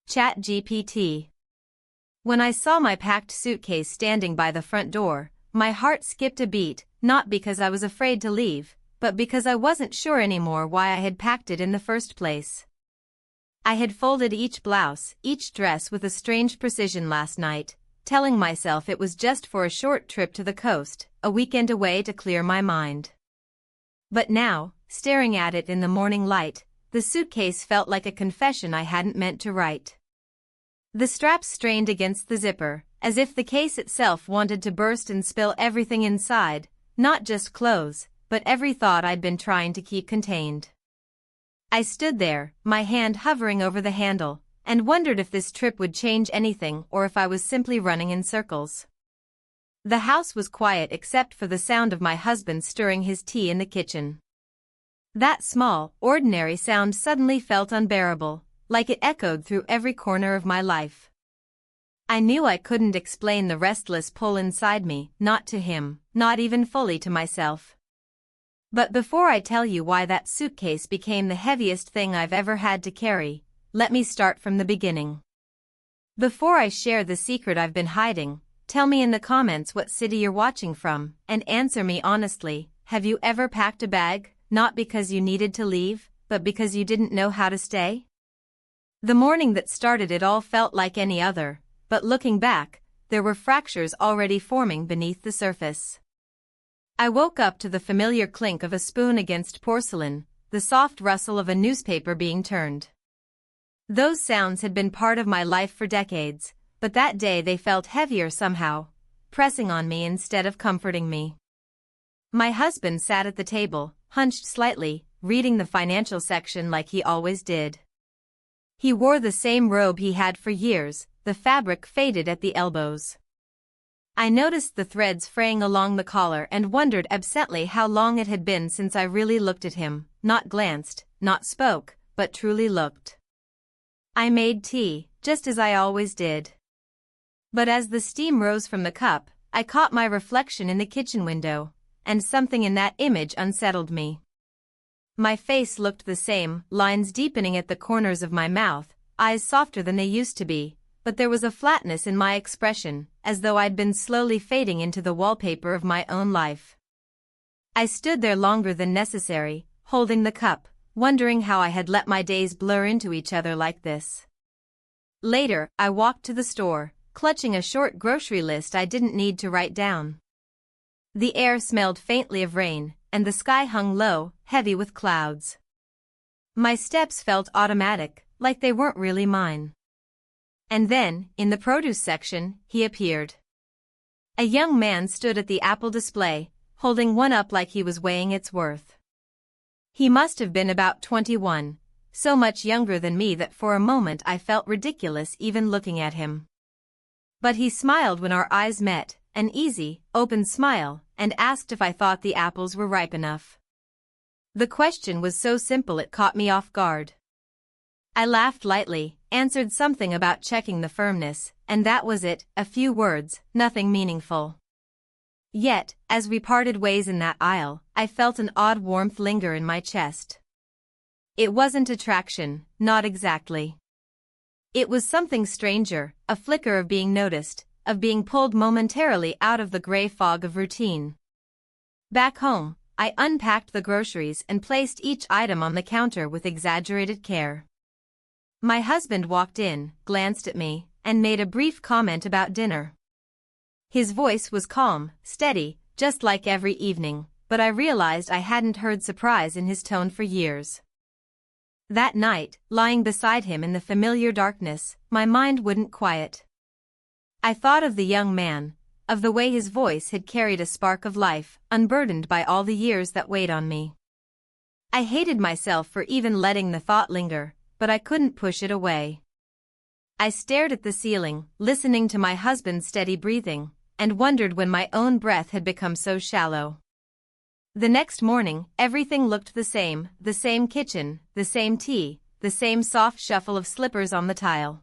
ChatGPT. When I saw my packed suitcase standing by the front door, my heart skipped a beat, not because I was afraid to leave, but because I wasn't sure anymore why I had packed it in the first place. I had folded each blouse, each dress with a strange precision last night, telling myself it was just for a short trip to the coast, a weekend away to clear my mind. But now, staring at it in the morning light, the suitcase felt like a confession I hadn't meant to write. The straps strained against the zipper, as if the case itself wanted to burst and spill everything inside, not just clothes, but every thought I'd been trying to keep contained. I stood there, my hand hovering over the handle, and wondered if this trip would change anything or if I was simply running in circles. The house was quiet except for the sound of my husband stirring his tea in the kitchen. That small, ordinary sound suddenly felt unbearable, like it echoed through every corner of my life. I knew I couldn't explain the restless pull inside me, not to him, not even fully to myself. But before I tell you why that suitcase became the heaviest thing I've ever had to carry, let me start from the beginning. Before I share the secret I've been hiding, tell me in the comments what city you're watching from, and answer me honestly, have you ever packed a bag, not because you needed to leave, but because you didn't know how to stay? The morning that started it all felt like any other, but looking back, there were fractures already forming beneath the surface. I woke up to the familiar clink of a spoon against porcelain, the soft rustle of a newspaper being turned. Those sounds had been part of my life for decades, but that day they felt heavier somehow, pressing on me instead of comforting me. My husband sat at the table, hunched slightly, reading the financial section like he always did. He wore the same robe he had for years, the fabric faded at the elbows. I noticed the threads fraying along the collar and wondered absently how long it had been since I really looked at him, not glanced, not spoke, but truly looked. I made tea, just as I always did. But as the steam rose from the cup, I caught my reflection in the kitchen window, and something in that image unsettled me. My face looked the same, lines deepening at the corners of my mouth, eyes softer than they used to be, but there was a flatness in my expression, as though I'd been slowly fading into the wallpaper of my own life. I stood there longer than necessary, holding the cup, wondering how I had let my days blur into each other like this. Later, I walked to the store, clutching a short grocery list I didn't need to write down. The air smelled faintly of rain, and the sky hung low, heavy with clouds. My steps felt automatic, like they weren't really mine. And then, in the produce section, he appeared. A young man stood at the apple display, holding one up like he was weighing its worth. He must have been about 21, so much younger than me that for a moment I felt ridiculous even looking at him. But he smiled when our eyes met, an easy, open smile, and asked if I thought the apples were ripe enough. The question was so simple it caught me off guard. I laughed lightly, answered something about checking the firmness, and that was it, a few words, nothing meaningful. Yet, as we parted ways in that aisle, I felt an odd warmth linger in my chest. It wasn't attraction, not exactly. It was something stranger, a flicker of being noticed, of being pulled momentarily out of the gray fog of routine. Back home, I unpacked the groceries and placed each item on the counter with exaggerated care. My husband walked in, glanced at me, and made a brief comment about dinner. His voice was calm, steady, just like every evening, but I realized I hadn't heard surprise in his tone for years. That night, lying beside him in the familiar darkness, my mind wouldn't quiet. I thought of the young man, of the way his voice had carried a spark of life, unburdened by all the years that weighed on me. I hated myself for even letting the thought linger, but I couldn't push it away. I stared at the ceiling, listening to my husband's steady breathing, and wondered when my own breath had become so shallow. The next morning, everything looked the same kitchen, the same tea, the same soft shuffle of slippers on the tile.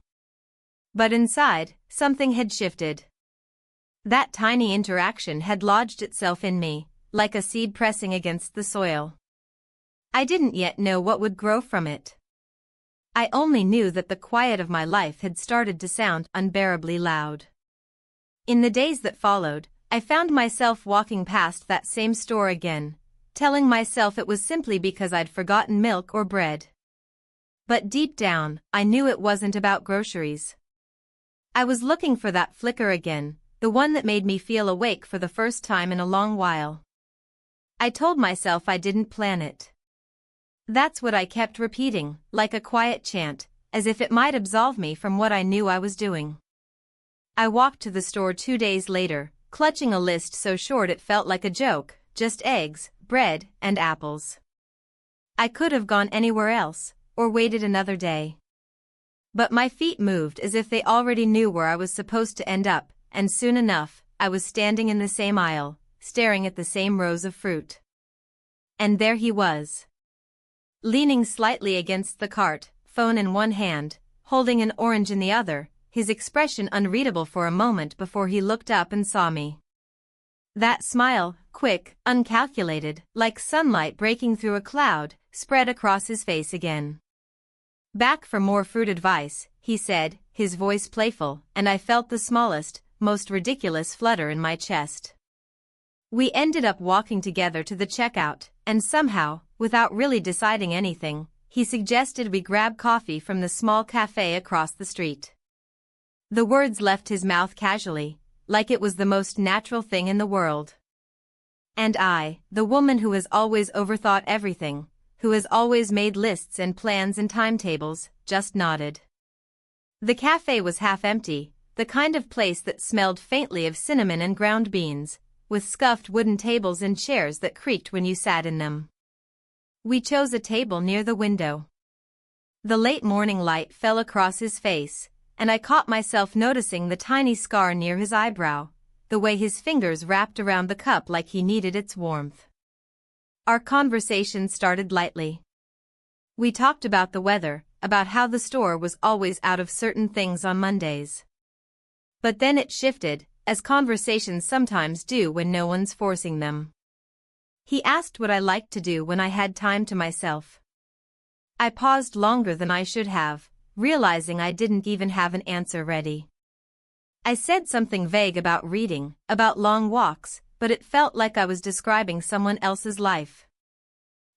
But inside, something had shifted. That tiny interaction had lodged itself in me, like a seed pressing against the soil. I didn't yet know what would grow from it. I only knew that the quiet of my life had started to sound unbearably loud. In the days that followed, I found myself walking past that same store again, telling myself it was simply because I'd forgotten milk or bread. But deep down, I knew it wasn't about groceries. I was looking for that flicker again, the one that made me feel awake for the first time in a long while. I told myself I didn't plan it. That's what I kept repeating, like a quiet chant, as if it might absolve me from what I knew I was doing. I walked to the store 2 days later, clutching a list so short it felt like a joke, just eggs, bread, and apples. I could have gone anywhere else, or waited another day. But my feet moved as if they already knew where I was supposed to end up, and soon enough, I was standing in the same aisle, staring at the same rows of fruit. And there he was. Leaning slightly against the cart, phone in one hand, holding an orange in the other, his expression unreadable for a moment before he looked up and saw me. That smile, quick, uncalculated, like sunlight breaking through a cloud, spread across his face again. "Back for more fruit advice," he said, his voice playful, and I felt the smallest, most ridiculous flutter in my chest. We ended up walking together to the checkout, and somehow, without really deciding anything, he suggested we grab coffee from the small cafe across the street. The words left his mouth casually, like it was the most natural thing in the world. And I, the woman who has always overthought everything, who has always made lists and plans and timetables, just nodded. The cafe was half empty, the kind of place that smelled faintly of cinnamon and ground beans, with scuffed wooden tables and chairs that creaked when you sat in them. We chose a table near the window. The late morning light fell across his face, and I caught myself noticing the tiny scar near his eyebrow, the way his fingers wrapped around the cup like he needed its warmth. Our conversation started lightly. We talked about the weather, about how the store was always out of certain things on Mondays. But then it shifted, as conversations sometimes do when no one's forcing them. He asked what I liked to do when I had time to myself. I paused longer than I should have, realizing I didn't even have an answer ready. I said something vague about reading, about long walks, but it felt like I was describing someone else's life.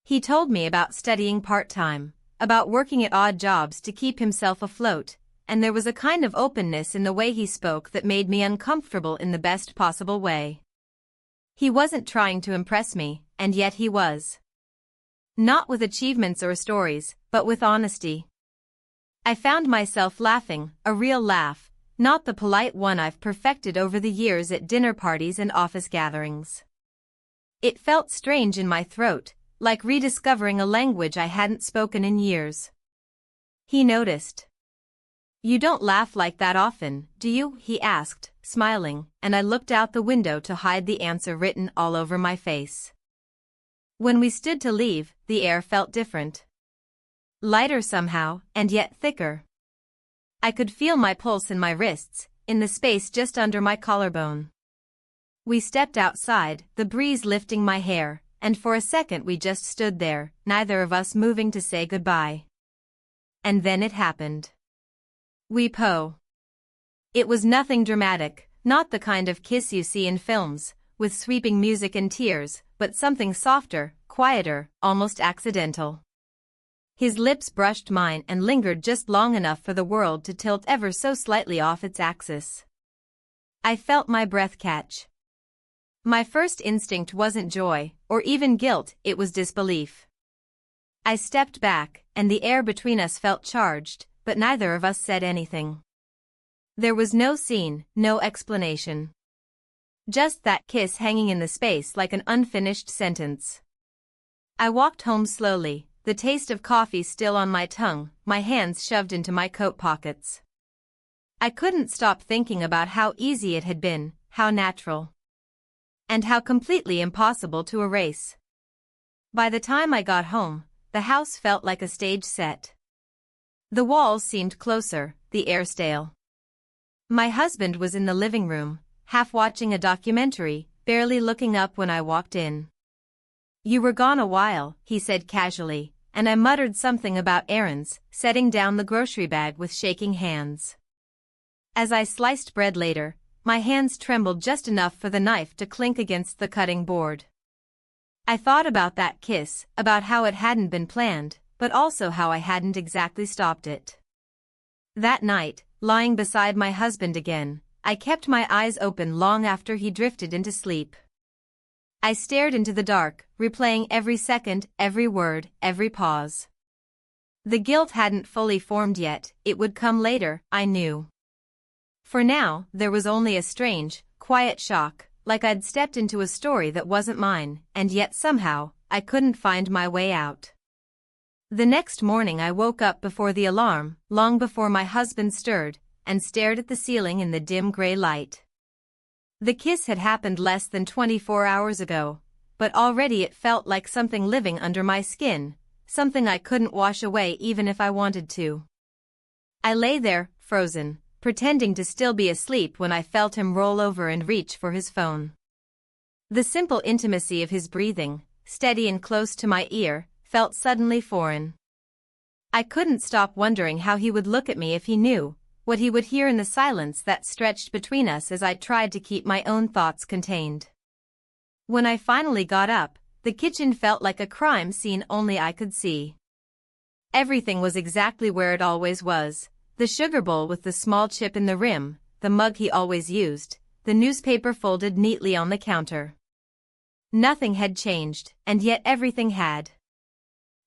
He told me about studying part-time, about working at odd jobs to keep himself afloat, and there was a kind of openness in the way he spoke that made me uncomfortable in the best possible way. He wasn't trying to impress me, and yet he was. Not with achievements or stories, but with honesty. I found myself laughing, a real laugh, not the polite one I've perfected over the years at dinner parties and office gatherings. It felt strange in my throat, like rediscovering a language I hadn't spoken in years. He noticed. "You don't laugh like that often, do you?" he asked, smiling, and I looked out the window to hide the answer written all over my face. When we stood to leave, the air felt different. Lighter somehow, and yet thicker. I could feel my pulse in my wrists, in the space just under my collarbone. We stepped outside, the breeze lifting my hair, and for a second we just stood there, neither of us moving to say goodbye. And then it happened. It was nothing dramatic, not the kind of kiss you see in films, with sweeping music and tears, but something softer, quieter, almost accidental. His lips brushed mine and lingered just long enough for the world to tilt ever so slightly off its axis. I felt my breath catch. My first instinct wasn't joy, or even guilt, it was disbelief. I stepped back, and the air between us felt charged, but neither of us said anything. There was no scene, no explanation. Just that kiss hanging in the space like an unfinished sentence. I walked home slowly, the taste of coffee still on my tongue, my hands shoved into my coat pockets. I couldn't stop thinking about how easy it had been, how natural. And how completely impossible to erase. By the time I got home, the house felt like a stage set. The walls seemed closer, the air stale. My husband was in the living room, half watching a documentary, barely looking up when I walked in. "You were gone a while," he said casually, and I muttered something about errands, setting down the grocery bag with shaking hands. As I sliced bread later, my hands trembled just enough for the knife to clink against the cutting board. I thought about that kiss, about how it hadn't been planned, but also how I hadn't exactly stopped it. That night, lying beside my husband again, I kept my eyes open long after he drifted into sleep. I stared into the dark, replaying every second, every word, every pause. The guilt hadn't fully formed yet, it would come later, I knew. For now, there was only a strange, quiet shock, like I'd stepped into a story that wasn't mine, and yet somehow, I couldn't find my way out. The next morning I woke up before the alarm, long before my husband stirred, and stared at the ceiling in the dim gray light. The kiss had happened less than 24 hours ago, but already it felt like something living under my skin, something I couldn't wash away even if I wanted to. I lay there, frozen, pretending to still be asleep when I felt him roll over and reach for his phone. The simple intimacy of his breathing, steady and close to my ear, felt suddenly foreign. I couldn't stop wondering how he would look at me if he knew, what he would hear in the silence that stretched between us as I tried to keep my own thoughts contained. When I finally got up, the kitchen felt like a crime scene only I could see. Everything was exactly where it always was, the sugar bowl with the small chip in the rim, the mug he always used, the newspaper folded neatly on the counter. Nothing had changed, and yet everything had.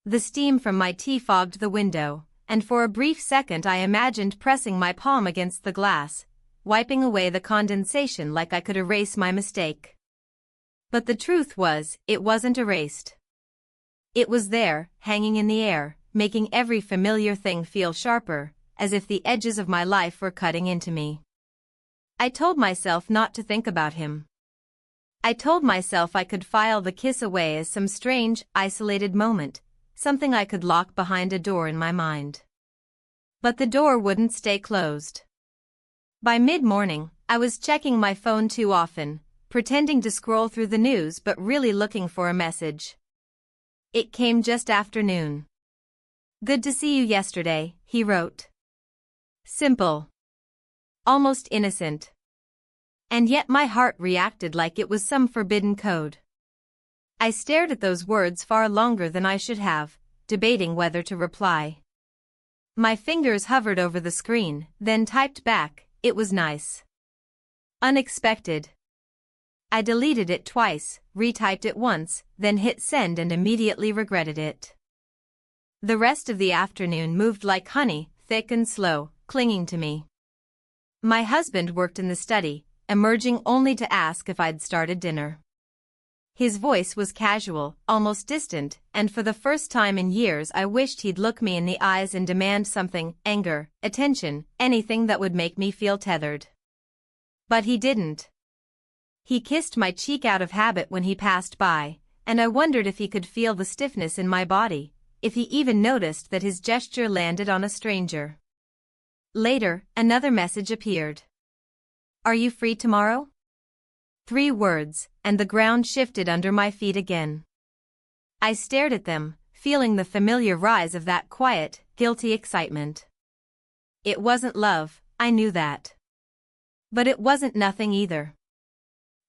The steam from my tea fogged the window, and for a brief second I imagined pressing my palm against the glass, wiping away the condensation like I could erase my mistake. But the truth was, it wasn't erased. It was there, hanging in the air, making every familiar thing feel sharper, as if the edges of my life were cutting into me. I told myself not to think about him. I told myself I could file the kiss away as some strange, isolated moment, something I could lock behind a door in my mind. But the door wouldn't stay closed. By mid-morning, I was checking my phone too often, pretending to scroll through the news but really looking for a message. It came just after noon. "Good to see you yesterday," he wrote. Simple. Almost innocent. And yet my heart reacted like it was some forbidden code. I stared at those words far longer than I should have, debating whether to reply. My fingers hovered over the screen, then typed back, "It was nice. Unexpected." I deleted it twice, retyped it once, then hit send and immediately regretted it. The rest of the afternoon moved like honey, thick and slow, clinging to me. My husband worked in the study, emerging only to ask if I'd started dinner. His voice was casual, almost distant, and for the first time in years I wished he'd look me in the eyes and demand something, anger, attention, anything that would make me feel tethered. But he didn't. He kissed my cheek out of habit when he passed by, and I wondered if he could feel the stiffness in my body, if he even noticed that his gesture landed on a stranger. Later, another message appeared. "Are you free tomorrow?" 3 words, and the ground shifted under my feet again. I stared at them, feeling the familiar rise of that quiet, guilty excitement. It wasn't love, I knew that. But it wasn't nothing either.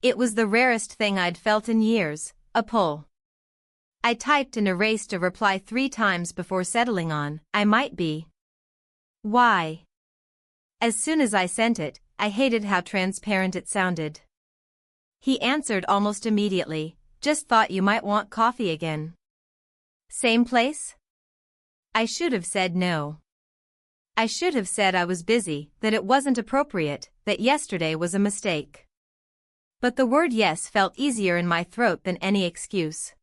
It was the rarest thing I'd felt in years, a pull. I typed and erased a reply 3 times before settling on, "I might be." Why? As soon as I sent it, I hated how transparent it sounded. He answered almost immediately, "Just thought you might want coffee again." Same place? I should have said no. I should have said I was busy, that it wasn't appropriate, that yesterday was a mistake. But the word yes felt easier in my throat than any excuse.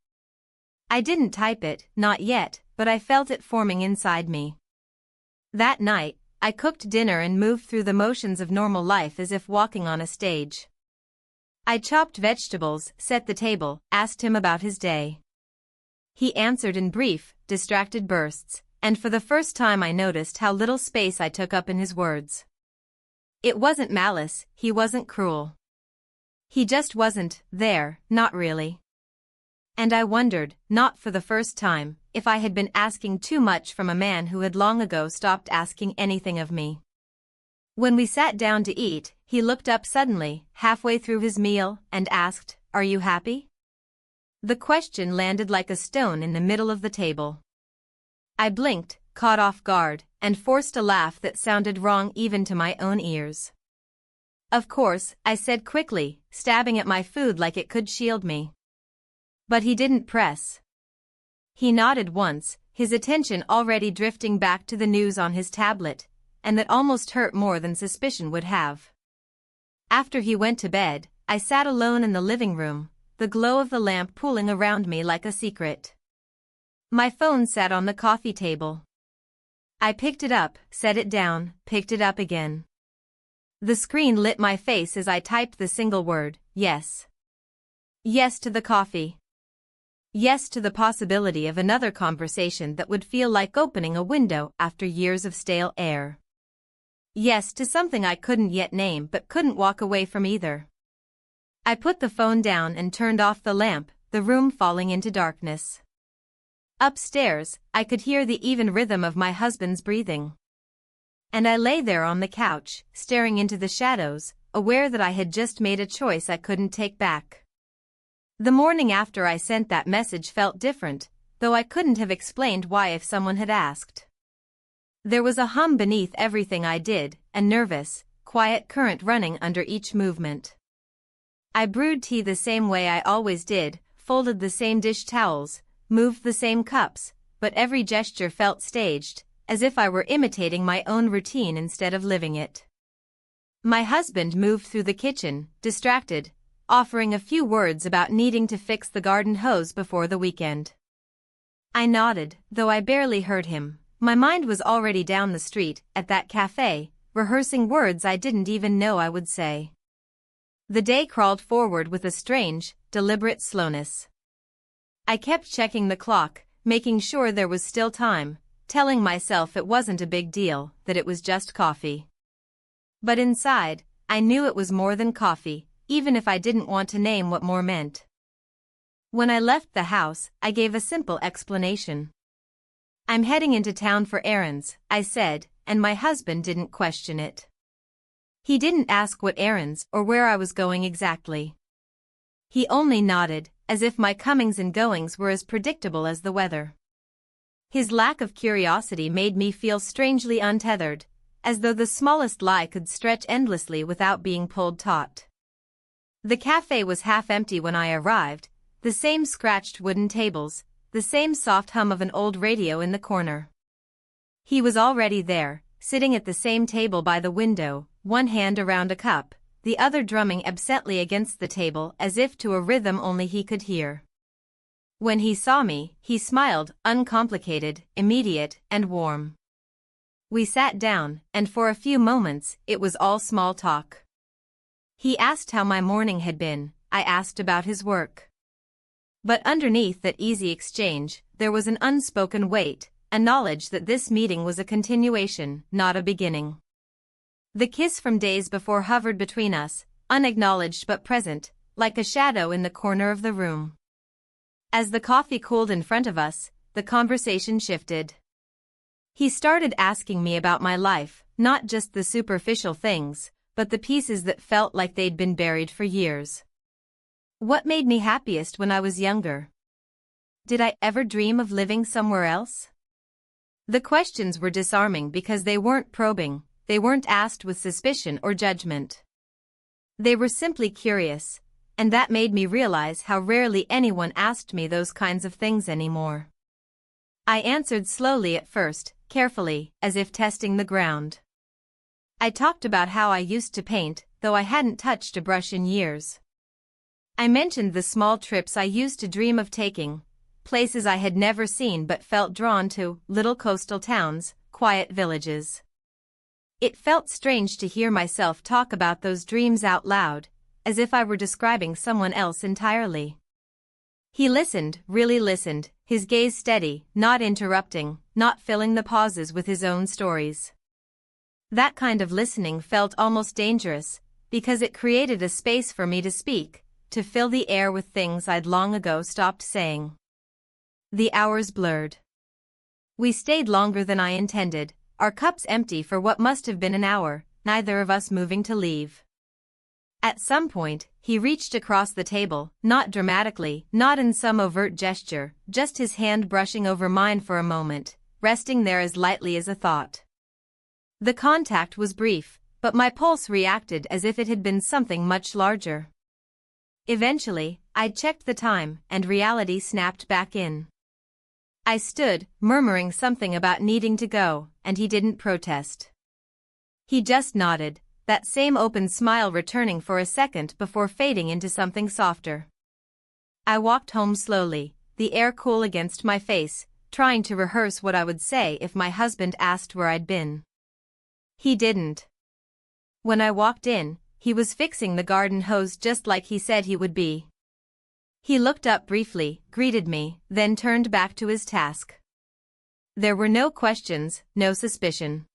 I didn't type it, not yet, but I felt it forming inside me. That night, I cooked dinner and moved through the motions of normal life as if walking on a stage. I chopped vegetables, set the table, asked him about his day. He answered in brief, distracted bursts, and for the first time I noticed how little space I took up in his words. It wasn't malice, he wasn't cruel. He just wasn't there, not really. And I wondered, not for the first time, if I had been asking too much from a man who had long ago stopped asking anything of me. When we sat down to eat, he looked up suddenly, halfway through his meal, and asked, "Are you happy?" The question landed like a stone in the middle of the table. I blinked, caught off guard, and forced a laugh that sounded wrong even to my own ears. "Of course," I said quickly, stabbing at my food like it could shield me. But he didn't press. He nodded once, his attention already drifting back to the news on his tablet, and that almost hurt more than suspicion would have. After he went to bed, I sat alone in the living room, the glow of the lamp pooling around me like a secret. My phone sat on the coffee table. I picked it up, set it down, picked it up again. The screen lit my face as I typed the single word, yes. Yes to the coffee. Yes to the possibility of another conversation that would feel like opening a window after years of stale air. Yes to something I couldn't yet name but couldn't walk away from either. I put the phone down and turned off the lamp, the room falling into darkness. Upstairs, I could hear the even rhythm of my husband's breathing. And I lay there on the couch, staring into the shadows, aware that I had just made a choice I couldn't take back. The morning after I sent that message felt different, though I couldn't have explained why if someone had asked. There was a hum beneath everything I did, a nervous, quiet current running under each movement. I brewed tea the same way I always did, folded the same dish towels, moved the same cups, but every gesture felt staged, as if I were imitating my own routine instead of living it. My husband moved through the kitchen, distracted, offering a few words about needing to fix the garden hose before the weekend. I nodded, though I barely heard him. My mind was already down the street, at that cafe, rehearsing words I didn't even know I would say. The day crawled forward with a strange, deliberate slowness. I kept checking the clock, making sure there was still time, telling myself it wasn't a big deal, that it was just coffee. But inside, I knew it was more than coffee, even if I didn't want to name what more meant. When I left the house, I gave a simple explanation. "I'm heading into town for errands," I said, and my husband didn't question it. He didn't ask what errands or where I was going exactly. He only nodded, as if my comings and goings were as predictable as the weather. His lack of curiosity made me feel strangely untethered, as though the smallest lie could stretch endlessly without being pulled taut. The cafe was half empty when I arrived, the same scratched wooden tables, the same soft hum of an old radio in the corner. He was already there, sitting at the same table by the window, one hand around a cup, the other drumming absently against the table as if to a rhythm only he could hear. When he saw me, he smiled, uncomplicated, immediate, and warm. We sat down, and for a few moments, it was all small talk. He asked how my morning had been, I asked about his work. But underneath that easy exchange, there was an unspoken weight, a knowledge that this meeting was a continuation, not a beginning. The kiss from days before hovered between us, unacknowledged but present, like a shadow in the corner of the room. As the coffee cooled in front of us, the conversation shifted. He started asking me about my life, not just the superficial things, but the pieces that felt like they'd been buried for years. What made me happiest when I was younger? Did I ever dream of living somewhere else? The questions were disarming because they weren't probing, they weren't asked with suspicion or judgment. They were simply curious, and that made me realize how rarely anyone asked me those kinds of things anymore. I answered slowly at first, carefully, as if testing the ground. I talked about how I used to paint, though I hadn't touched a brush in years. I mentioned the small trips I used to dream of taking, places I had never seen but felt drawn to, little coastal towns, quiet villages. It felt strange to hear myself talk about those dreams out loud, as if I were describing someone else entirely. He listened, really listened, his gaze steady, not interrupting, not filling the pauses with his own stories. That kind of listening felt almost dangerous, because it created a space for me to speak, to fill the air with things I'd long ago stopped saying. The hours blurred. We stayed longer than I intended, our cups empty for what must have been an hour, neither of us moving to leave. At some point, he reached across the table, not dramatically, not in some overt gesture, just his hand brushing over mine for a moment, resting there as lightly as a thought. The contact was brief, but my pulse reacted as if it had been something much larger. Eventually, I'd checked the time, and reality snapped back in. I stood, murmuring something about needing to go, and he didn't protest. He just nodded, that same open smile returning for a second before fading into something softer. I walked home slowly, the air cool against my face, trying to rehearse what I would say if my husband asked where I'd been. He didn't. When I walked in, he was fixing the garden hose just like he said he would be. He looked up briefly, greeted me, then turned back to his task. There were no questions, no suspicion.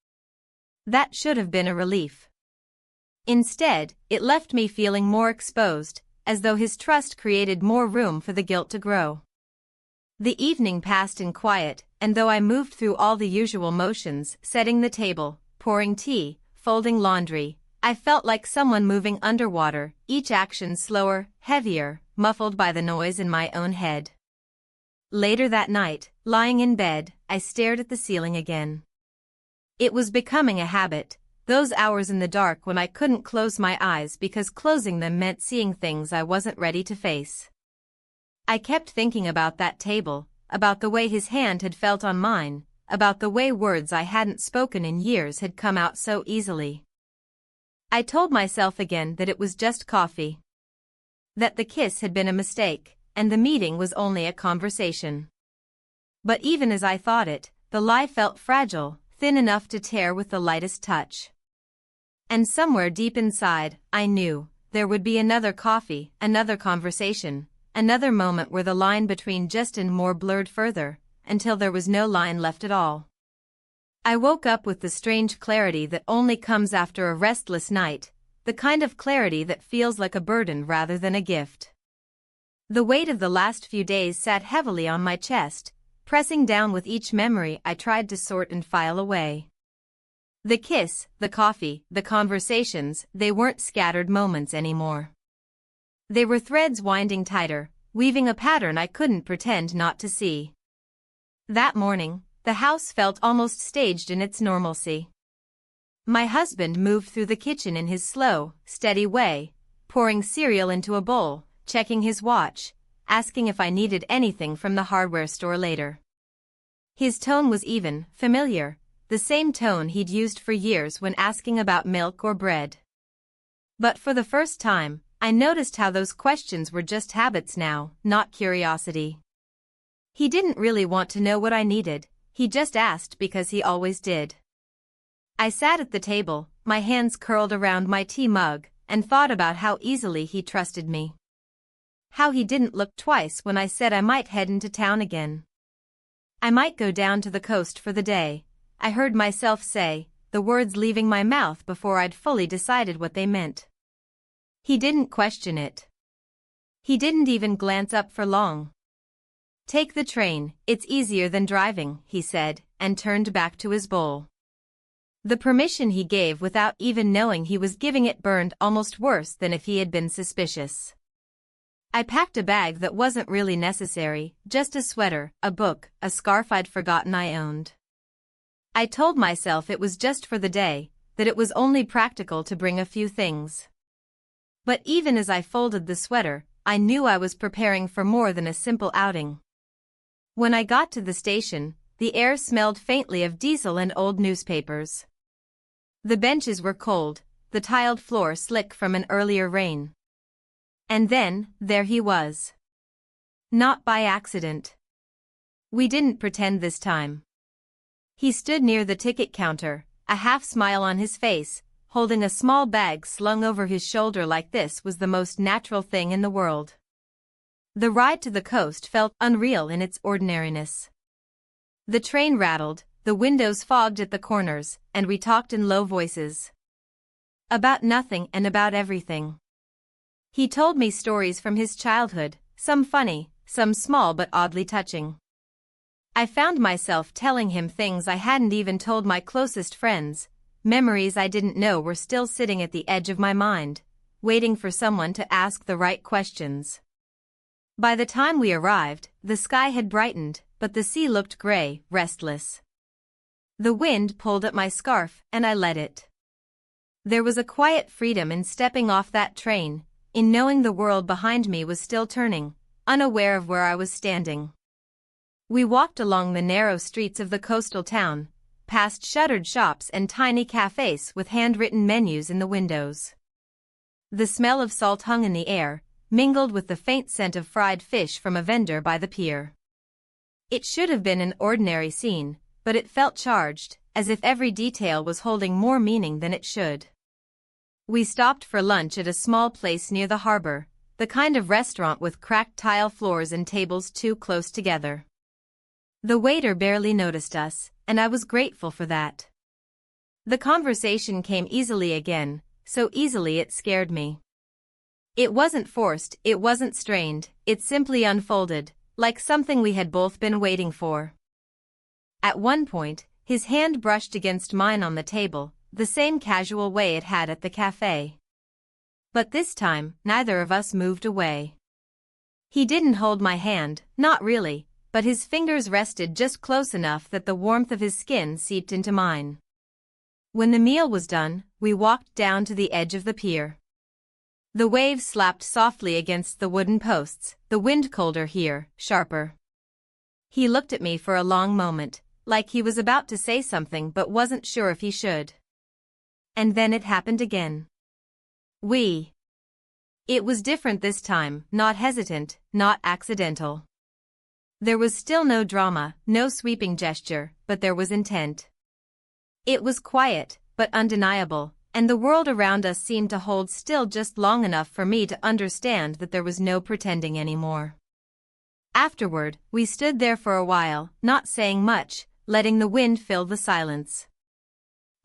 That should have been a relief. Instead, it left me feeling more exposed, as though his trust created more room for the guilt to grow. The evening passed in quiet, and though I moved through all the usual motions, setting the table, pouring tea, folding laundry, I felt like someone moving underwater, each action slower, heavier, muffled by the noise in my own head. Later that night, lying in bed, I stared at the ceiling again. It was becoming a habit, those hours in the dark when I couldn't close my eyes because closing them meant seeing things I wasn't ready to face. I kept thinking about that table, about the way his hand had felt on mine, about the way words I hadn't spoken in years had come out so easily. I told myself again that it was just coffee. That the kiss had been a mistake, and the meeting was only a conversation. But even as I thought it, the lie felt fragile, thin enough to tear with the lightest touch. And somewhere deep inside, I knew, there would be another coffee, another conversation, another moment where the line between just and more blurred further, until there was no line left at all. I woke up with the strange clarity that only comes after a restless night, the kind of clarity that feels like a burden rather than a gift. The weight of the last few days sat heavily on my chest, pressing down with each memory I tried to sort and file away. The kiss, the coffee, the conversations, they weren't scattered moments anymore. They were threads winding tighter, weaving a pattern I couldn't pretend not to see. That morning, the house felt almost staged in its normalcy. My husband moved through the kitchen in his slow, steady way, pouring cereal into a bowl, checking his watch, asking if I needed anything from the hardware store later. His tone was even, familiar, the same tone he'd used for years when asking about milk or bread. But for the first time, I noticed how those questions were just habits now, not curiosity. He didn't really want to know what I needed, he just asked because he always did. I sat at the table, my hands curled around my tea mug, and thought about how easily he trusted me. How he didn't look twice when I said I might head into town again. I might go down to the coast for the day, I heard myself say, the words leaving my mouth before I'd fully decided what they meant. He didn't question it. He didn't even glance up for long. "Take the train, it's easier than driving," he said, and turned back to his bowl. The permission he gave without even knowing he was giving it burned almost worse than if he had been suspicious. I packed a bag that wasn't really necessary, just a sweater, a book, a scarf I'd forgotten I owned. I told myself it was just for the day, that it was only practical to bring a few things. But even as I folded the sweater, I knew I was preparing for more than a simple outing. When I got to the station, the air smelled faintly of diesel and old newspapers. The benches were cold, the tiled floor slick from an earlier rain. And then, there he was. Not by accident. We didn't pretend this time. He stood near the ticket counter, a half smile on his face, holding a small bag slung over his shoulder like this was the most natural thing in the world. The ride to the coast felt unreal in its ordinariness. The train rattled, the windows fogged at the corners, and we talked in low voices. About nothing and about everything. He told me stories from his childhood, some funny, some small but oddly touching. I found myself telling him things I hadn't even told my closest friends. Memories I didn't know were still sitting at the edge of my mind, waiting for someone to ask the right questions. By the time we arrived, the sky had brightened, but the sea looked gray, restless. The wind pulled at my scarf, and I let it. There was a quiet freedom in stepping off that train, in knowing the world behind me was still turning, unaware of where I was standing. We walked along the narrow streets of the coastal town, past shuttered shops and tiny cafes with handwritten menus in the windows. The smell of salt hung in the air, mingled with the faint scent of fried fish from a vendor by the pier. It should have been an ordinary scene, but it felt charged, as if every detail was holding more meaning than it should. We stopped for lunch at a small place near the harbor, the kind of restaurant with cracked tile floors and tables too close together. The waiter barely noticed us, and I was grateful for that. The conversation came easily again, so easily it scared me. It wasn't forced, it wasn't strained, it simply unfolded, like something we had both been waiting for. At one point, his hand brushed against mine on the table, the same casual way it had at the cafe. But this time, neither of us moved away. He didn't hold my hand, not really, but his fingers rested just close enough that the warmth of his skin seeped into mine. When the meal was done, we walked down to the edge of the pier. The waves slapped softly against the wooden posts, the wind colder here, sharper. He looked at me for a long moment, like he was about to say something but wasn't sure if he should. And then it happened again. It was different this time, not hesitant, not accidental. There was still no drama, no sweeping gesture, but there was intent. It was quiet, but undeniable, and the world around us seemed to hold still just long enough for me to understand that there was no pretending anymore. Afterward, we stood there for a while, not saying much, letting the wind fill the silence.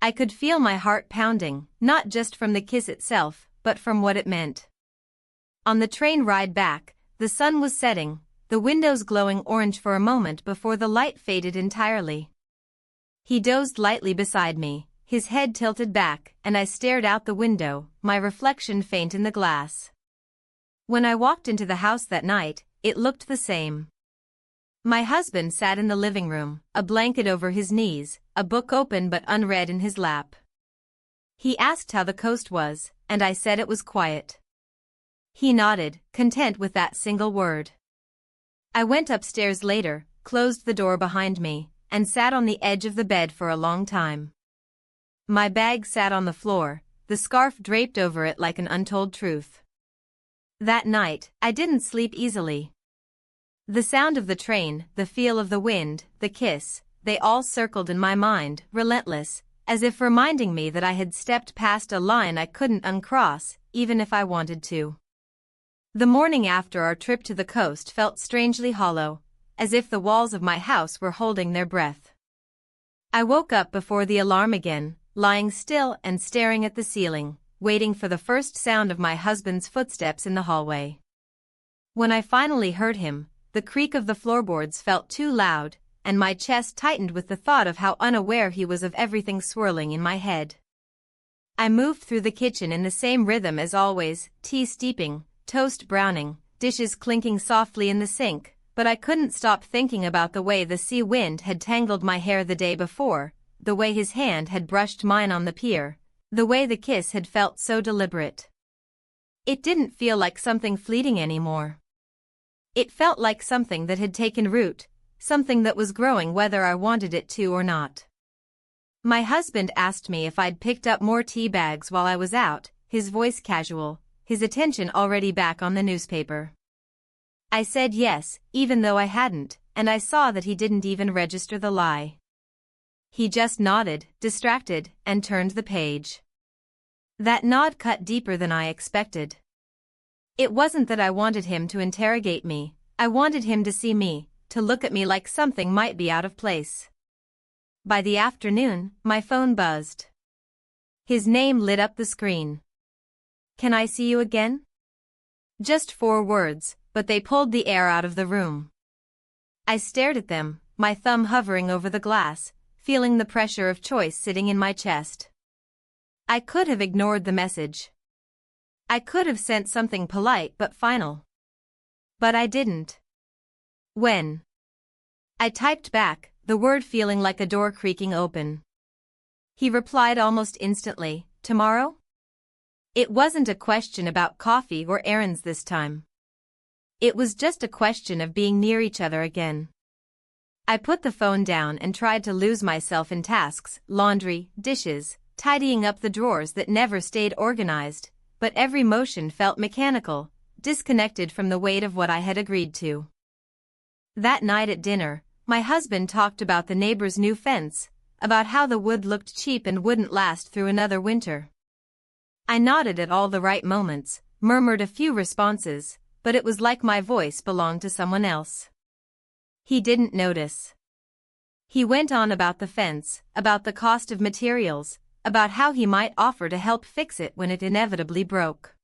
I could feel my heart pounding, not just from the kiss itself, but from what it meant. On the train ride back, the sun was setting, the windows glowing orange for a moment before the light faded entirely. He dozed lightly beside me, his head tilted back, and I stared out the window, my reflection faint in the glass. When I walked into the house that night, it looked the same. My husband sat in the living room, a blanket over his knees, a book open but unread in his lap. He asked how the coast was, and I said it was quiet. He nodded, content with that single word. I went upstairs later, closed the door behind me, and sat on the edge of the bed for a long time. My bag sat on the floor, the scarf draped over it like an untold truth. That night, I didn't sleep easily. The sound of the train, the feel of the wind, the kiss, they all circled in my mind, relentless, as if reminding me that I had stepped past a line I couldn't uncross, even if I wanted to. The morning after our trip to the coast felt strangely hollow, as if the walls of my house were holding their breath. I woke up before the alarm again, lying still and staring at the ceiling, waiting for the first sound of my husband's footsteps in the hallway. When I finally heard him, the creak of the floorboards felt too loud, and my chest tightened with the thought of how unaware he was of everything swirling in my head. I moved through the kitchen in the same rhythm as always, tea steeping, toast browning, dishes clinking softly in the sink, but I couldn't stop thinking about the way the sea wind had tangled my hair the day before, the way his hand had brushed mine on the pier, the way the kiss had felt so deliberate. It didn't feel like something fleeting anymore. It felt like something that had taken root, something that was growing whether I wanted it to or not. My husband asked me if I'd picked up more tea bags while I was out, his voice casual, his attention already back on the newspaper. I said yes, even though I hadn't, and I saw that he didn't even register the lie. He just nodded, distracted, and turned the page. That nod cut deeper than I expected. It wasn't that I wanted him to interrogate me, I wanted him to see me, to look at me like something might be out of place. By the afternoon, my phone buzzed. His name lit up the screen. "Can I see you again?" Just 4 words, but they pulled the air out of the room. I stared at them, my thumb hovering over the glass, feeling the pressure of choice sitting in my chest. I could have ignored the message. I could have sent something polite but final. But I didn't. When I typed back, the word feeling like a door creaking open. He replied almost instantly, "Tomorrow?" It wasn't a question about coffee or errands this time. It was just a question of being near each other again. I put the phone down and tried to lose myself in tasks, laundry, dishes, tidying up the drawers that never stayed organized, but every motion felt mechanical, disconnected from the weight of what I had agreed to. That night at dinner, my husband talked about the neighbor's new fence, about how the wood looked cheap and wouldn't last through another winter. I nodded at all the right moments, murmured a few responses, but it was like my voice belonged to someone else. He didn't notice. He went on about the fence, about the cost of materials, about how he might offer to help fix it when it inevitably broke.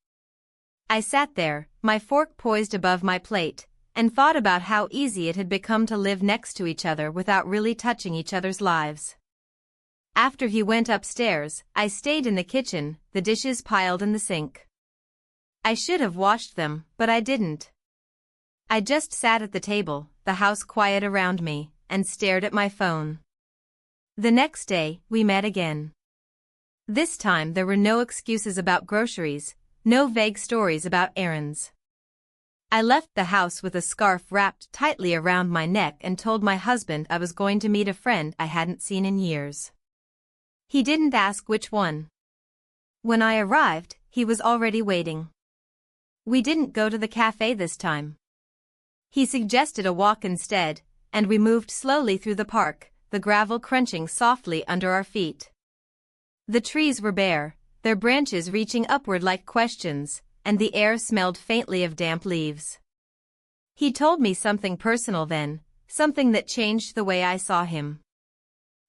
I sat there, my fork poised above my plate, and thought about how easy it had become to live next to each other without really touching each other's lives. After he went upstairs, I stayed in the kitchen, the dishes piled in the sink. I should have washed them, but I didn't. I just sat at the table, the house quiet around me, and stared at my phone. The next day, we met again. This time there were no excuses about groceries, no vague stories about errands. I left the house with a scarf wrapped tightly around my neck and told my husband I was going to meet a friend I hadn't seen in years. He didn't ask which one. When I arrived, he was already waiting. We didn't go to the cafe this time. He suggested a walk instead, and we moved slowly through the park, the gravel crunching softly under our feet. The trees were bare, their branches reaching upward like questions, and the air smelled faintly of damp leaves. He told me something personal then, something that changed the way I saw him.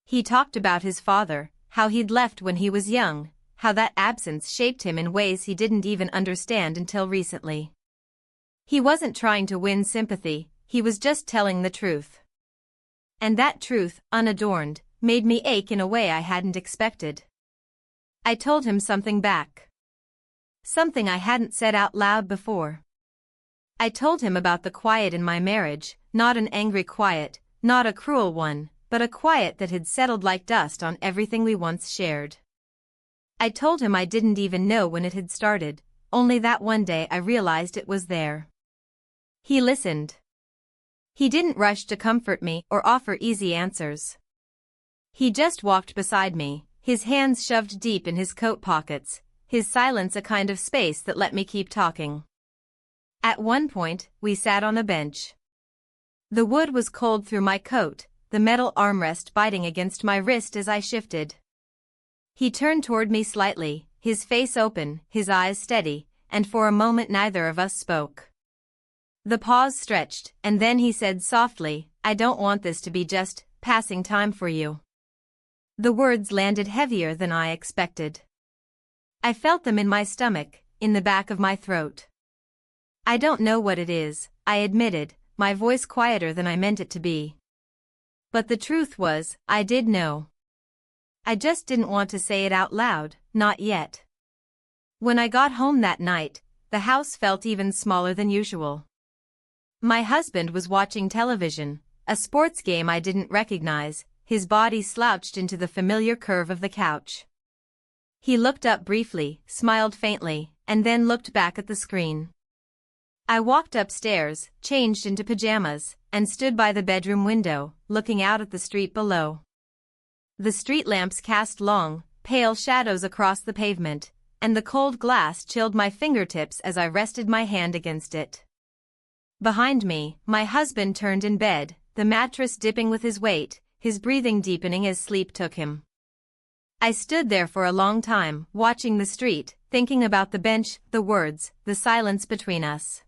He talked about his father, how he'd left when he was young, how that absence shaped him in ways he didn't even understand until recently. He wasn't trying to win sympathy, he was just telling the truth. And that truth, unadorned, made me ache in a way I hadn't expected. I told him something back. Something I hadn't said out loud before. I told him about the quiet in my marriage, not an angry quiet, not a cruel one, but a quiet that had settled like dust on everything we once shared. I told him I didn't even know when it had started, only that one day I realized it was there. He listened. He didn't rush to comfort me or offer easy answers. He just walked beside me, his hands shoved deep in his coat pockets, his silence a kind of space that let me keep talking. At one point, we sat on a bench. The wood was cold through my coat, the metal armrest biting against my wrist as I shifted. He turned toward me slightly, his face open, his eyes steady, and for a moment neither of us spoke. The pause stretched, and then he said softly, "I don't want this to be just passing time for you." The words landed heavier than I expected. I felt them in my stomach, in the back of my throat. "I don't know what it is," I admitted, my voice quieter than I meant it to be. But the truth was, I did know. I just didn't want to say it out loud, not yet. When I got home that night, the house felt even smaller than usual. My husband was watching television, a sports game I didn't recognize, his body slouched into the familiar curve of the couch. He looked up briefly, smiled faintly, and then looked back at the screen. I walked upstairs, changed into pajamas, and stood by the bedroom window, looking out at the street below. The street lamps cast long, pale shadows across the pavement, and the cold glass chilled my fingertips as I rested my hand against it. Behind me, my husband turned in bed, the mattress dipping with his weight, his breathing deepening as sleep took him. I stood there for a long time, watching the street, thinking about the bench, the words, the silence between us.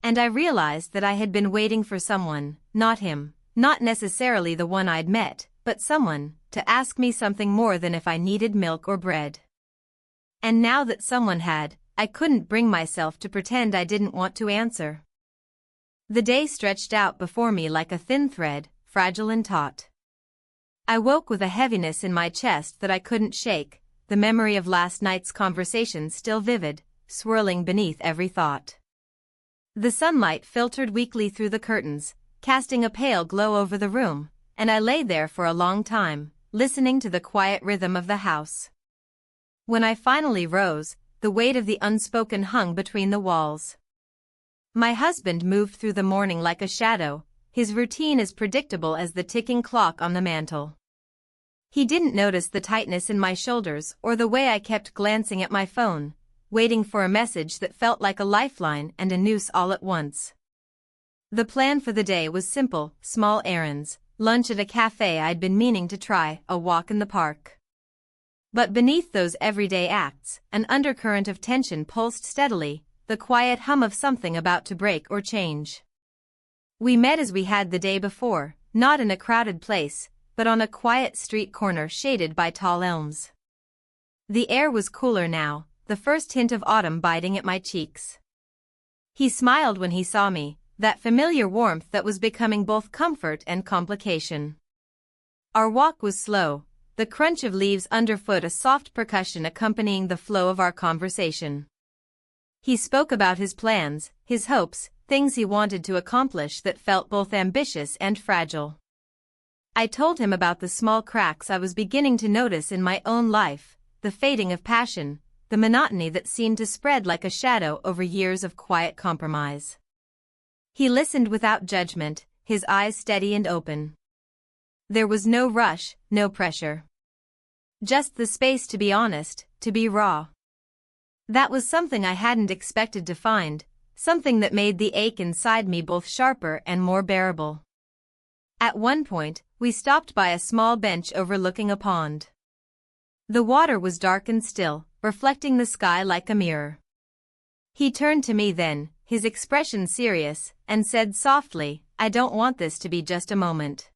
And I realized that I had been waiting for someone, not him, not necessarily the one I'd met, but someone, to ask me something more than if I needed milk or bread. And now that someone had, I couldn't bring myself to pretend I didn't want to answer. The day stretched out before me like a thin thread, fragile and taut. I woke with a heaviness in my chest that I couldn't shake, the memory of last night's conversation still vivid, swirling beneath every thought. The sunlight filtered weakly through the curtains, casting a pale glow over the room, and I lay there for a long time, listening to the quiet rhythm of the house. When I finally rose, the weight of the unspoken hung between the walls. My husband moved through the morning like a shadow, his routine as predictable as the ticking clock on the mantel. He didn't notice the tightness in my shoulders or the way I kept glancing at my phone, waiting for a message that felt like a lifeline and a noose all at once. The plan for the day was simple: small errands, lunch at a cafe I'd been meaning to try, a walk in the park. But beneath those everyday acts, an undercurrent of tension pulsed steadily, the quiet hum of something about to break or change. We met as we had the day before, not in a crowded place, but on a quiet street corner shaded by tall elms. The air was cooler now, the first hint of autumn biting at my cheeks. He smiled when he saw me, that familiar warmth that was becoming both comfort and complication. Our walk was slow, the crunch of leaves underfoot a soft percussion accompanying the flow of our conversation. He spoke about his plans, his hopes, things he wanted to accomplish that felt both ambitious and fragile. I told him about the small cracks I was beginning to notice in my own life, the fading of passion, the monotony that seemed to spread like a shadow over years of quiet compromise. He listened without judgment, his eyes steady and open. There was no rush, no pressure. Just the space to be honest, to be raw. That was something I hadn't expected to find, something that made the ache inside me both sharper and more bearable. At one point, we stopped by a small bench overlooking a pond. The water was dark and still, reflecting the sky like a mirror. He turned to me then, his expression serious, and said softly, "I don't want this to be just a moment.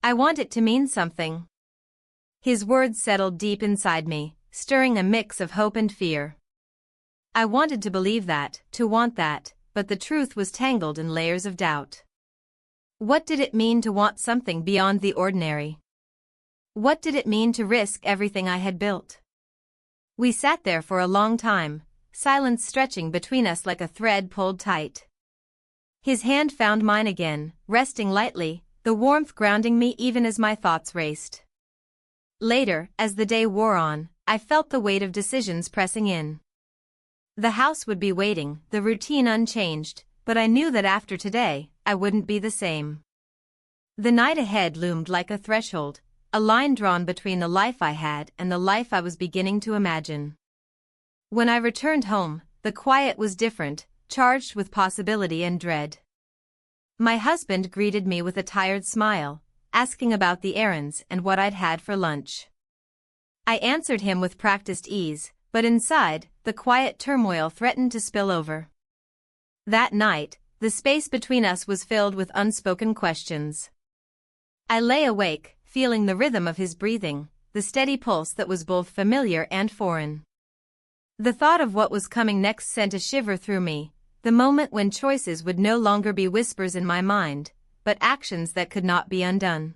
I want it to mean something." His words settled deep inside me, stirring a mix of hope and fear. I wanted to believe that, to want that, but the truth was tangled in layers of doubt. What did it mean to want something beyond the ordinary? What did it mean to risk everything I had built? We sat there for a long time, silence stretching between us like a thread pulled tight. His hand found mine again, resting lightly, the warmth grounding me even as my thoughts raced. Later, as the day wore on, I felt the weight of decisions pressing in. The house would be waiting, the routine unchanged, but I knew that after today, I wouldn't be the same. The night ahead loomed like a threshold, a line drawn between the life I had and the life I was beginning to imagine. When I returned home, the quiet was different, charged with possibility and dread. My husband greeted me with a tired smile, asking about the errands and what I'd had for lunch. I answered him with practiced ease, but inside, the quiet turmoil threatened to spill over. That night, the space between us was filled with unspoken questions. I lay awake, feeling the rhythm of his breathing, the steady pulse that was both familiar and foreign. The thought of what was coming next sent a shiver through me, the moment when choices would no longer be whispers in my mind, but actions that could not be undone.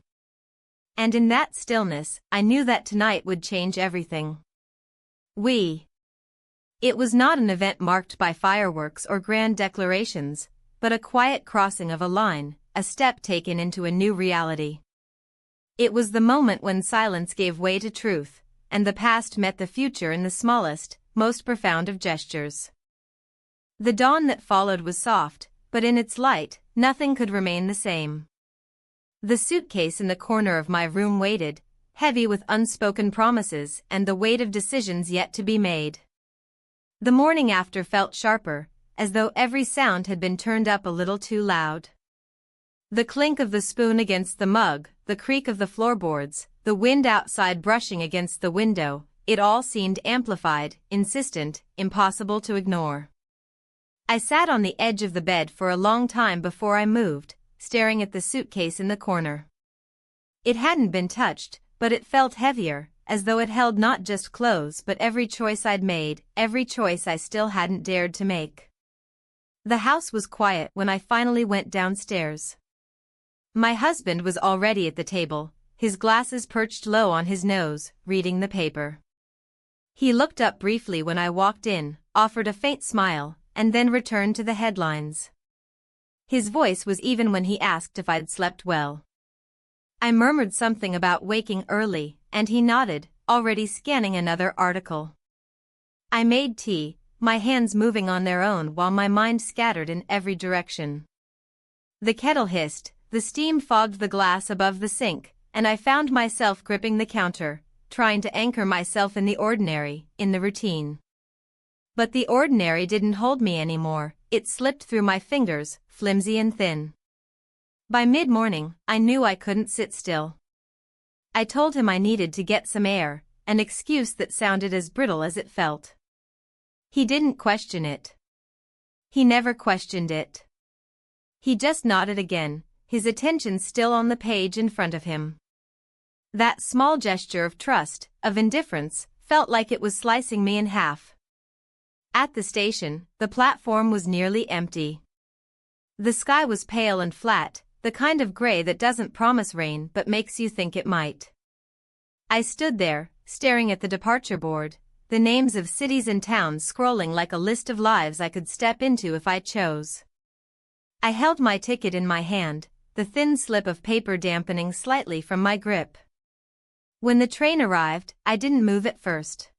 And in that stillness, I knew that tonight would change everything. It was not an event marked by fireworks or grand declarations, but a quiet crossing of a line, a step taken into a new reality. It was the moment when silence gave way to truth, and the past met the future in the smallest, most profound of gestures. The dawn that followed was soft, but in its light, nothing could remain the same. The suitcase in the corner of my room waited, heavy with unspoken promises and the weight of decisions yet to be made. The morning after felt sharper, as though every sound had been turned up a little too loud. The clink of the spoon against the mug, the creak of the floorboards, the wind outside brushing against the window, it all seemed amplified, insistent, impossible to ignore. I sat on the edge of the bed for a long time before I moved, staring at the suitcase in the corner. It hadn't been touched, but it felt heavier, as though it held not just clothes but every choice I'd made, every choice I still hadn't dared to make. The house was quiet when I finally went downstairs. My husband was already at the table, his glasses perched low on his nose, reading the paper. He looked up briefly when I walked in, offered a faint smile, and then returned to the headlines. His voice was even when he asked if I'd slept well. I murmured something about waking early, and he nodded, already scanning another article. I made tea, my hands moving on their own while my mind scattered in every direction. The kettle hissed, the steam fogged the glass above the sink, and I found myself gripping the counter, trying to anchor myself in the ordinary, in the routine. But the ordinary didn't hold me anymore, it slipped through my fingers, flimsy and thin. By mid-morning, I knew I couldn't sit still. I told him I needed to get some air, an excuse that sounded as brittle as it felt. He didn't question it. He never questioned it. He just nodded again, his attention still on the page in front of him. That small gesture of trust, of indifference, felt like it was slicing me in half. At the station, the platform was nearly empty. The sky was pale and flat, the kind of gray that doesn't promise rain but makes you think it might. I stood there, staring at the departure board, the names of cities and towns scrolling like a list of lives I could step into if I chose. I held my ticket in my hand, the thin slip of paper dampening slightly from my grip. When the train arrived, I didn't move at first.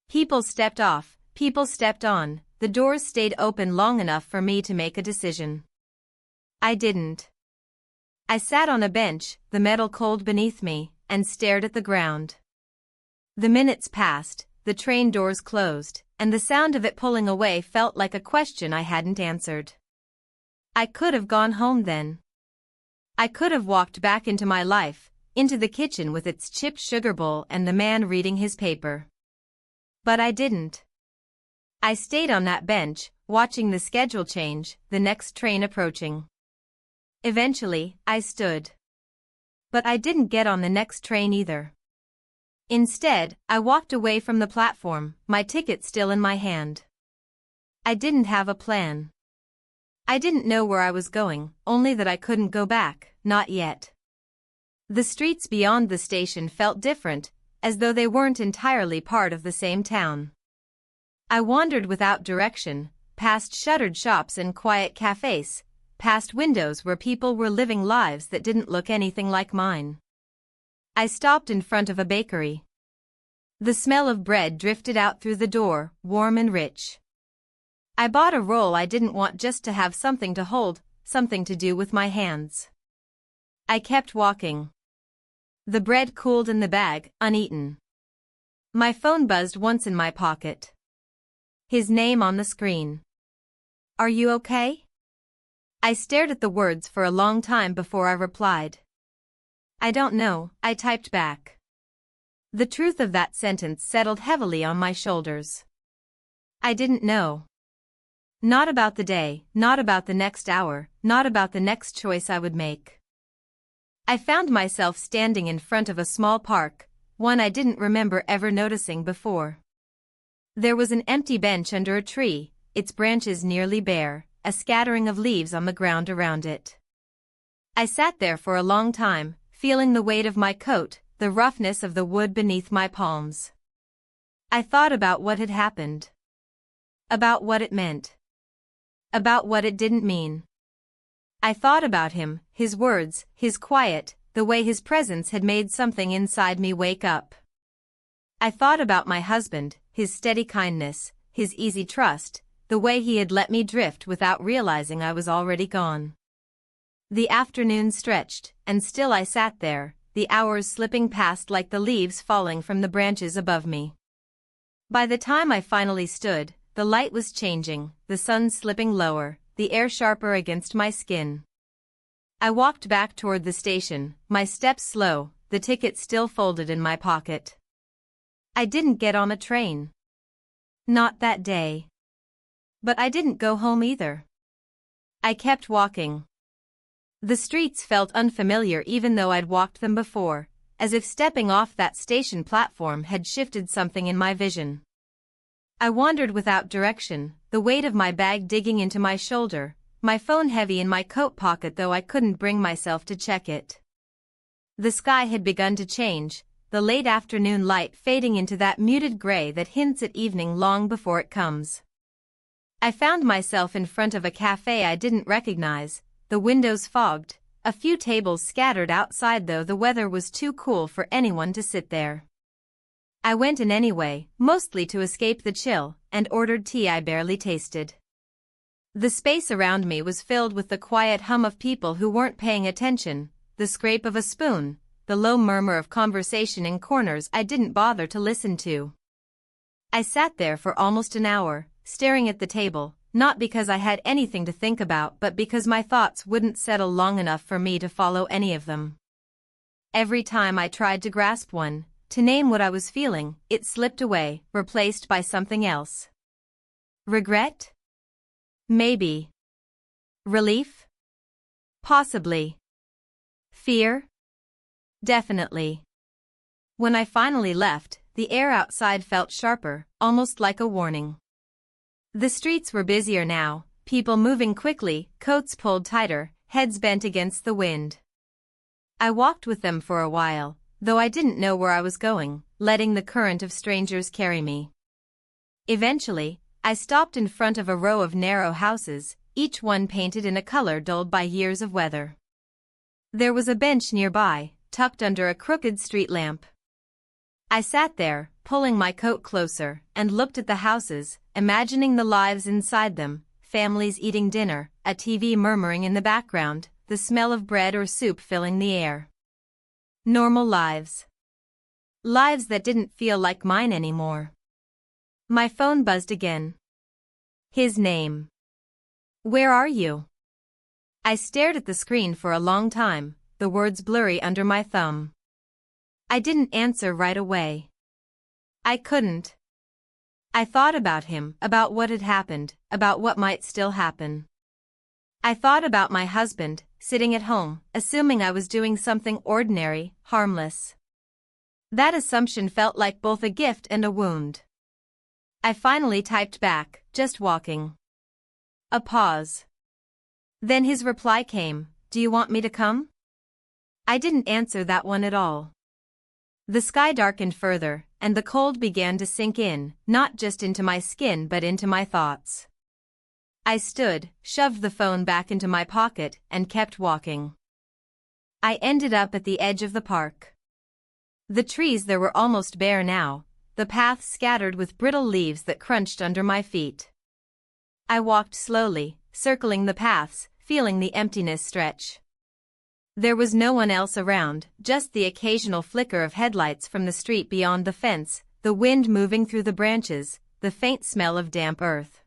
People stepped off, people stepped on, the doors stayed open long enough for me to make a decision. I didn't. I sat on a bench, the metal cold beneath me, and stared at the ground. The minutes passed, the train doors closed, and the sound of it pulling away felt like a question I hadn't answered. I could have gone home then. I could have walked back into my life, into the kitchen with its chipped sugar bowl and the man reading his paper. But I didn't. I stayed on that bench, watching the schedule change, the next train approaching. Eventually, I stood. But I didn't get on the next train either. Instead, I walked away from the platform, my ticket still in my hand. I didn't have a plan. I didn't know where I was going, only that I couldn't go back, not yet. The streets beyond the station felt different, as though they weren't entirely part of the same town. I wandered without direction, past shuttered shops and quiet cafes, past windows where people were living lives that didn't look anything like mine. I stopped in front of a bakery. The smell of bread drifted out through the door, warm and rich. I bought a roll I didn't want just to have something to hold, something to do with my hands. I kept walking. The bread cooled in the bag, uneaten. My phone buzzed once in my pocket. His name on the screen. "Are you okay?" I stared at the words for a long time before I replied. "I don't know," I typed back. The truth of that sentence settled heavily on my shoulders. I didn't know. Not about the day, not about the next hour, not about the next choice I would make. I found myself standing in front of a small park, one I didn't remember ever noticing before. There was an empty bench under a tree, its branches nearly bare, a scattering of leaves on the ground around it. I sat there for a long time, feeling the weight of my coat, the roughness of the wood beneath my palms. I thought about what had happened. About what it meant. About what it didn't mean. I thought about him, his words, his quiet, the way his presence had made something inside me wake up. I thought about my husband, his steady kindness, his easy trust, the way he had let me drift without realizing I was already gone. The afternoon stretched, and still I sat there, the hours slipping past like the leaves falling from the branches above me. By the time I finally stood, the light was changing, the sun slipping lower, the air sharper against my skin. I walked back toward the station, my steps slow, the ticket still folded in my pocket. I didn't get on a train. Not that day. But I didn't go home either. I kept walking. The streets felt unfamiliar even though I'd walked them before, as if stepping off that station platform had shifted something in my vision. I wandered without direction, the weight of my bag digging into my shoulder, my phone heavy in my coat pocket though I couldn't bring myself to check it. The sky had begun to change, the late afternoon light fading into that muted gray that hints at evening long before it comes. I found myself in front of a cafe I didn't recognize, the windows fogged, a few tables scattered outside though the weather was too cool for anyone to sit there. I went in anyway, mostly to escape the chill, and ordered tea I barely tasted. The space around me was filled with the quiet hum of people who weren't paying attention, the scrape of a spoon, the low murmur of conversation in corners I didn't bother to listen to. I sat there for almost an hour, staring at the table, not because I had anything to think about but because my thoughts wouldn't settle long enough for me to follow any of them. Every time I tried to grasp one, to name what I was feeling, it slipped away, replaced by something else. Regret? Maybe. Relief? Possibly. Fear? Definitely. When I finally left, the air outside felt sharper, almost like a warning. The streets were busier now, people moving quickly, coats pulled tighter, heads bent against the wind. I walked with them for a while, though I didn't know where I was going, letting the current of strangers carry me. Eventually, I stopped in front of a row of narrow houses, each one painted in a color dulled by years of weather. There was a bench nearby, tucked under a crooked street lamp. I sat there, pulling my coat closer, and looked at the houses, imagining the lives inside them, families eating dinner, a TV murmuring in the background, the smell of bread or soup filling the air. Normal lives. Lives that didn't feel like mine anymore. My phone buzzed again. His name. Where are you? I stared at the screen for a long time, the words blurry under my thumb. I didn't answer right away. I couldn't. I thought about him, about what had happened, about what might still happen. I thought about my husband, sitting at home, assuming I was doing something ordinary, harmless. That assumption felt like both a gift and a wound. I finally typed back, just walking. A pause. Then his reply came, do you want me to come? I didn't answer that one at all. The sky darkened further, and the cold began to sink in, not just into my skin but into my thoughts. I stood, shoved the phone back into my pocket, and kept walking. I ended up at the edge of the park. The trees there were almost bare now, the path scattered with brittle leaves that crunched under my feet. I walked slowly, circling the paths, feeling the emptiness stretch. There was no one else around, just the occasional flicker of headlights from the street beyond the fence, the wind moving through the branches, the faint smell of damp earth.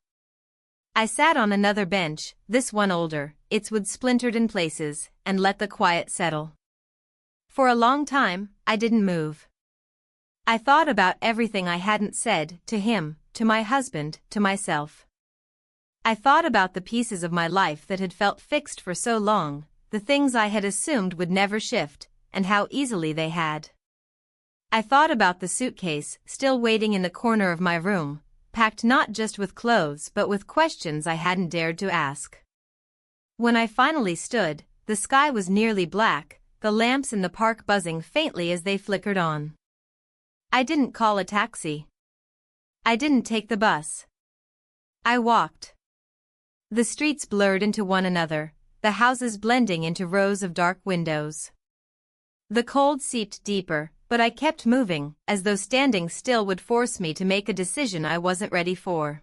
I sat on another bench, this one older, its wood splintered in places, and let the quiet settle. For a long time, I didn't move. I thought about everything I hadn't said, to him, to my husband, to myself. I thought about the pieces of my life that had felt fixed for so long, the things I had assumed would never shift, and how easily they had. I thought about the suitcase, still waiting in the corner of my room, packed not just with clothes but with questions I hadn't dared to ask. When I finally stood, the sky was nearly black, the lamps in the park buzzing faintly as they flickered on. I didn't call a taxi. I didn't take the bus. I walked. The streets blurred into one another, the houses blending into rows of dark windows. The cold seeped deeper, but I kept moving, as though standing still would force me to make a decision I wasn't ready for.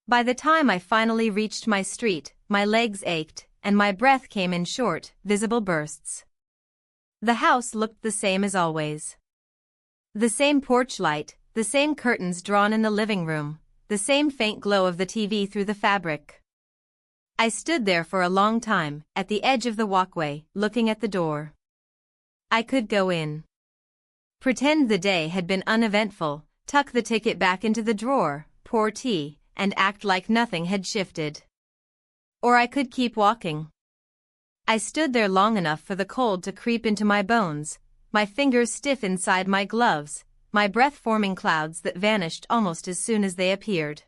By the time I finally reached my street, my legs ached, and my breath came in short, visible bursts. The house looked the same as always. The same porch light, the same curtains drawn in the living room, the same faint glow of the TV through the fabric. I stood there for a long time, at the edge of the walkway, looking at the door. I could go in. Pretend the day had been uneventful, tuck the ticket back into the drawer, pour tea, and act like nothing had shifted. Or I could keep walking. I stood there long enough for the cold to creep into my bones, my fingers stiff inside my gloves, my breath forming clouds that vanished almost as soon as they appeared.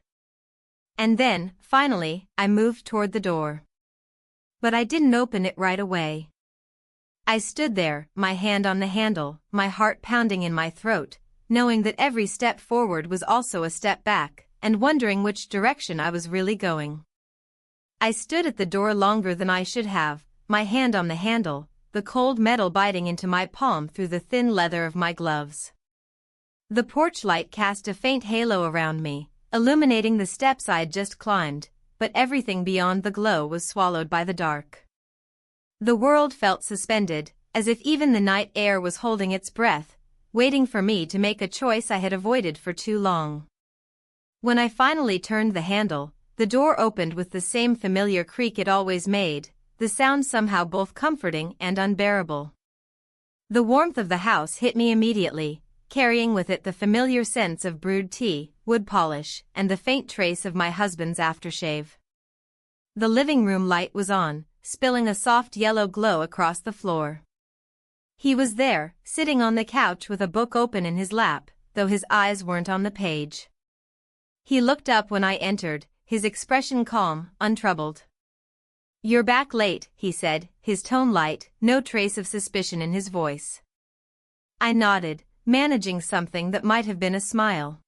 And then, finally, I moved toward the door. But I didn't open it right away. I stood there, my hand on the handle, my heart pounding in my throat, knowing that every step forward was also a step back, and wondering which direction I was really going. I stood at the door longer than I should have, my hand on the handle, the cold metal biting into my palm through the thin leather of my gloves. The porch light cast a faint halo around me, illuminating the steps I'd just climbed, but everything beyond the glow was swallowed by the dark. The world felt suspended, as if even the night air was holding its breath, waiting for me to make a choice I had avoided for too long. When I finally turned the handle, the door opened with the same familiar creak it always made, the sound somehow both comforting and unbearable. The warmth of the house hit me immediately, carrying with it the familiar scents of brewed tea, wood polish, and the faint trace of my husband's aftershave. The living room light was on, spilling a soft yellow glow across the floor. He was there, sitting on the couch with a book open in his lap, though his eyes weren't on the page. He looked up when I entered, his expression calm, untroubled. "You're back late," he said, his tone light, no trace of suspicion in his voice. I nodded, managing something that might have been a smile.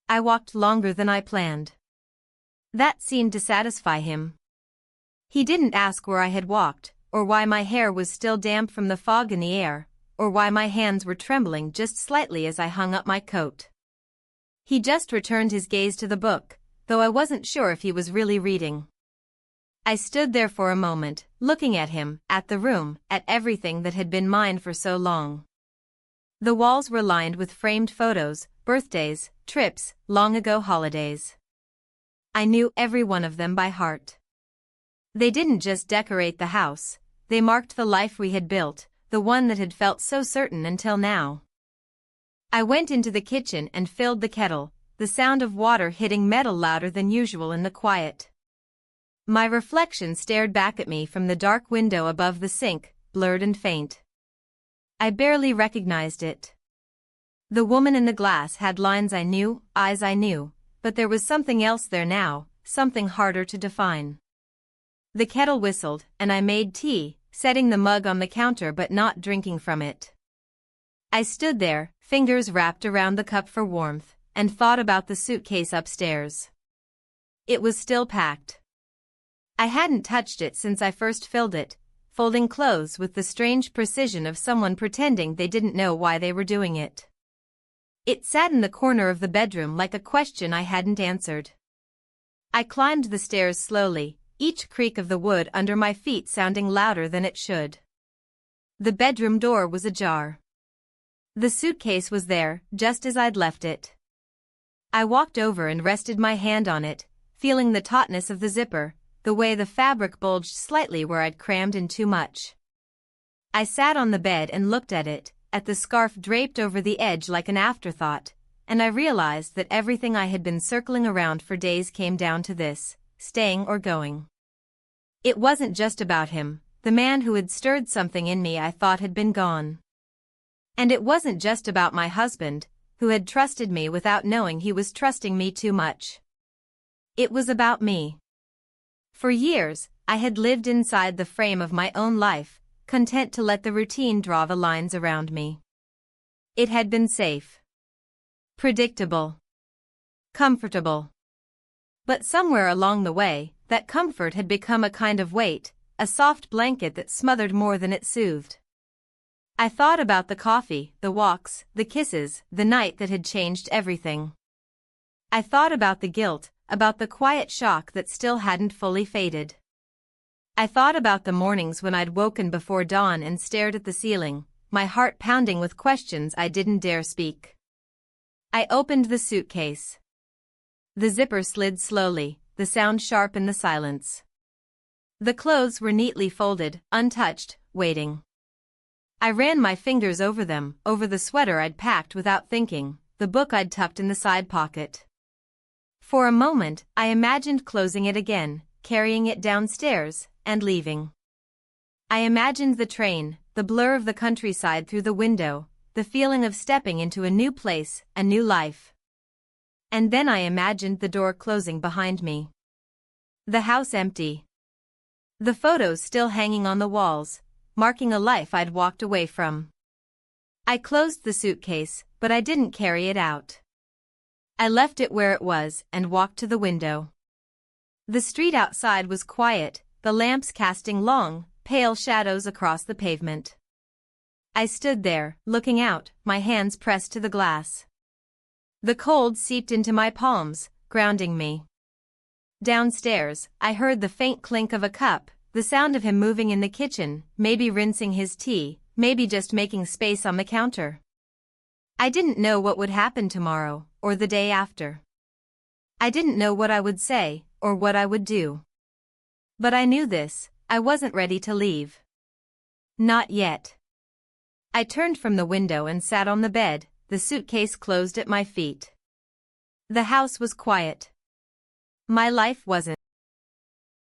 "I walked longer than I planned." That seemed to satisfy him. He didn't ask where I had walked, or why my hair was still damp from the fog in the air, or why my hands were trembling just slightly as I hung up my coat. He just returned his gaze to the book, though I wasn't sure if he was really reading. I stood there for a moment, looking at him, at the room, at everything that had been mine for so long. The walls were lined with framed photos, birthdays, trips, long-ago holidays. I knew every one of them by heart. They didn't just decorate the house, they marked the life we had built, the one that had felt so certain until now. I went into the kitchen and filled the kettle, the sound of water hitting metal louder than usual in the quiet. My reflection stared back at me from the dark window above the sink, blurred and faint. I barely recognized it. The woman in the glass had lines I knew, eyes I knew, but there was something else there now, something harder to define. The kettle whistled, and I made tea, setting the mug on the counter but not drinking from it. I stood there, fingers wrapped around the cup for warmth, and thought about the suitcase upstairs. It was still packed. I hadn't touched it since I first filled it, folding clothes with the strange precision of someone pretending they didn't know why they were doing it. It sat in the corner of the bedroom like a question I hadn't answered. I climbed the stairs slowly, each creak of the wood under my feet sounding louder than it should. The bedroom door was ajar. The suitcase was there, just as I'd left it. I walked over and rested my hand on it, feeling the tautness of the zipper, the way the fabric bulged slightly where I'd crammed in too much. I sat on the bed and looked at it, at the scarf draped over the edge like an afterthought, and I realized that everything I had been circling around for days came down to this: staying or going. It wasn't just about him, the man who had stirred something in me I thought had been gone. And it wasn't just about my husband, who had trusted me without knowing he was trusting me too much. It was about me. For years, I had lived inside the frame of my own life, content to let the routine draw the lines around me. It had been safe, predictable, comfortable. But somewhere along the way, that comfort had become a kind of weight, a soft blanket that smothered more than it soothed. I thought about the coffee, the walks, the kisses, the night that had changed everything. I thought about the guilt, about the quiet shock that still hadn't fully faded. I thought about the mornings when I'd woken before dawn and stared at the ceiling, my heart pounding with questions I didn't dare speak. I opened the suitcase. The zipper slid slowly, the sound sharp in the silence. The clothes were neatly folded, untouched, waiting. I ran my fingers over them, over the sweater I'd packed without thinking, the book I'd tucked in the side pocket. For a moment, I imagined closing it again, carrying it downstairs, and leaving. I imagined the train, the blur of the countryside through the window, the feeling of stepping into a new place, a new life. And then I imagined the door closing behind me. The house empty. The photos still hanging on the walls, marking a life I'd walked away from. I closed the suitcase, but I didn't carry it out. I left it where it was and walked to the window. The street outside was quiet, the lamps casting long, pale shadows across the pavement. I stood there, looking out, my hands pressed to the glass. The cold seeped into my palms, grounding me. Downstairs, I heard the faint clink of a cup, the sound of him moving in the kitchen, maybe rinsing his tea, maybe just making space on the counter. I didn't know what would happen tomorrow, or the day after. I didn't know what I would say, or what I would do. But I knew this, I wasn't ready to leave. Not yet. I turned from the window and sat on the bed, the suitcase closed at my feet. The house was quiet. My life wasn't.